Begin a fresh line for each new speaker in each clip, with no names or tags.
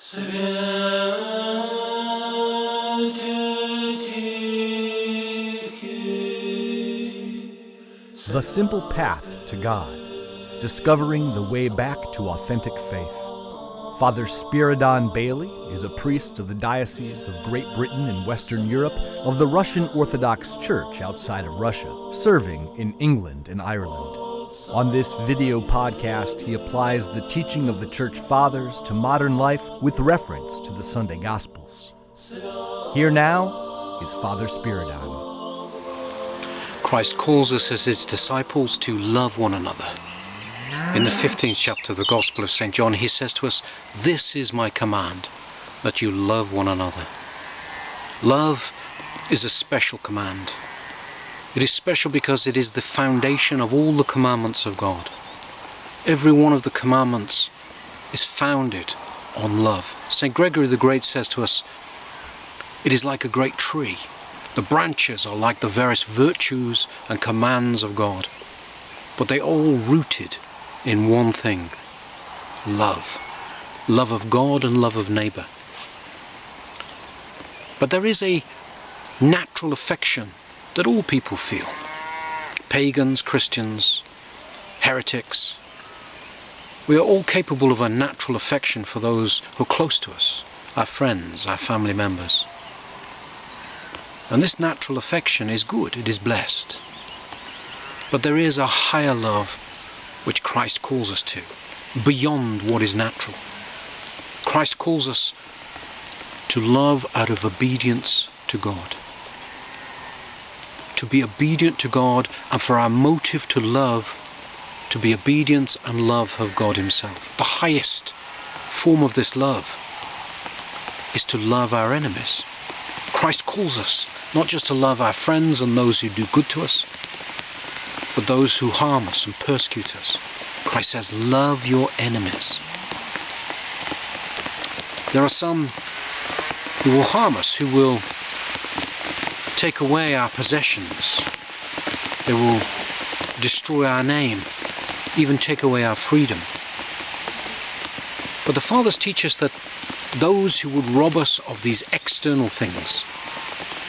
The Simple Path to God, Discovering the Way Back to Authentic Faith. Father Spiridon Bailey is a priest of the Diocese of Great Britain and Western Europe of the Russian Orthodox Church outside of Russia, serving in England and Ireland. On this video podcast, he applies the teaching of the Church Fathers to modern life with reference to the Sunday Gospels. Here now is Father Spiridon.
Christ calls us as his disciples to love one another. In the 15th chapter of the Gospel of St. John, he says to us, "This is my command, that you love one another." Love is a special command. It is special because it is the foundation of all the commandments of God. Every one of the commandments is founded on love. St. Gregory the Great says to us, it is like a great tree. The branches are like the various virtues and commands of God, but they all rooted in one thing: love. Love of God and love of neighbor. But there is a natural affection that all people feel. Pagans, Christians, heretics. We are all capable of a natural affection for those who are close to us, our friends, our family members. And this natural affection is good, it is blessed. But there is a higher love which Christ calls us to, beyond what is natural. Christ calls us to love out of obedience to God. To be obedient to God, and for our motive to love, to be obedience and love of God himself. The highest form of this love is to love our enemies. Christ calls us not just to love our friends and those who do good to us, but those who harm us and persecute us. Christ says, love your enemies. There are some who will harm us, who will take away our possessions. They will destroy our name, even take away our freedom. But the Fathers teach us that those who would rob us of these external things,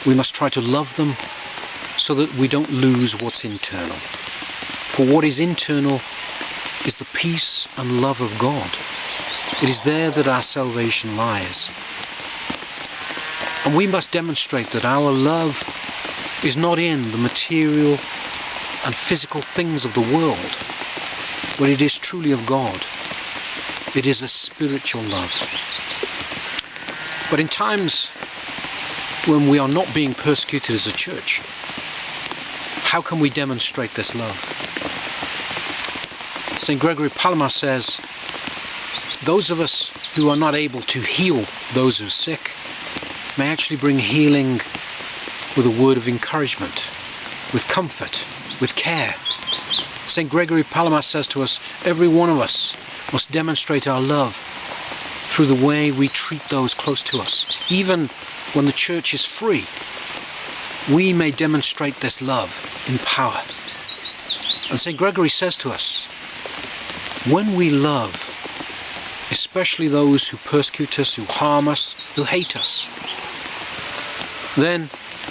we must try to love them so that we don't lose what's internal. For what is internal is the peace and love of God. It is there that our salvation lies. And we must demonstrate that our love is not in the material and physical things of the world, but it is truly of God. It is a spiritual love. But in times when we are not being persecuted as a church, how can we demonstrate this love? St. Gregory Palamas says, those of us who are not able to heal those who are sick may actually bring healing with a word of encouragement, with comfort, with care. St. Gregory Palamas says to us, every one of us must demonstrate our love through the way we treat those close to us. Even when the church is free, we may demonstrate this love in power. And St. Gregory says to us, when we love, especially those who persecute us, who harm us, who hate us, then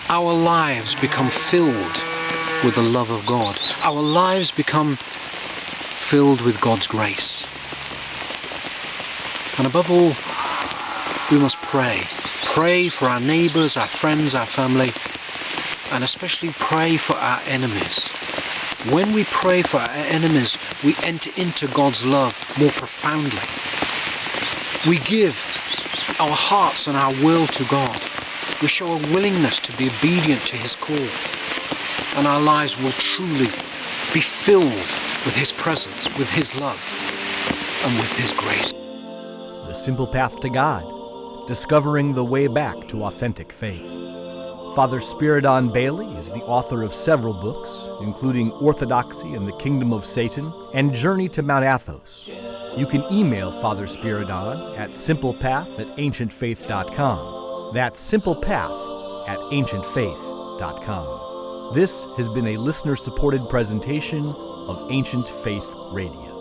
our lives become filled with the love of God. Our lives become filled with God's grace. And above all, we must pray. Pray for our neighbours, our friends, our family, and especially pray for our enemies. When we pray for our enemies, we enter into God's love more profoundly. We give our hearts and our will to God. We show a willingness to be obedient to his call. And our lives will truly be filled with his presence, with his love, and with his grace.
The Simple Path to God, Discovering the Way Back to Authentic Faith. Father Spiridon Bailey is the author of several books, including Orthodoxy and the Kingdom of Satan and Journey to Mount Athos. You can email Father Spiridon at simplepath@ancientfaith.com. That's simplepath@ancientfaith.com. This has been a listener-supported presentation of Ancient Faith Radio.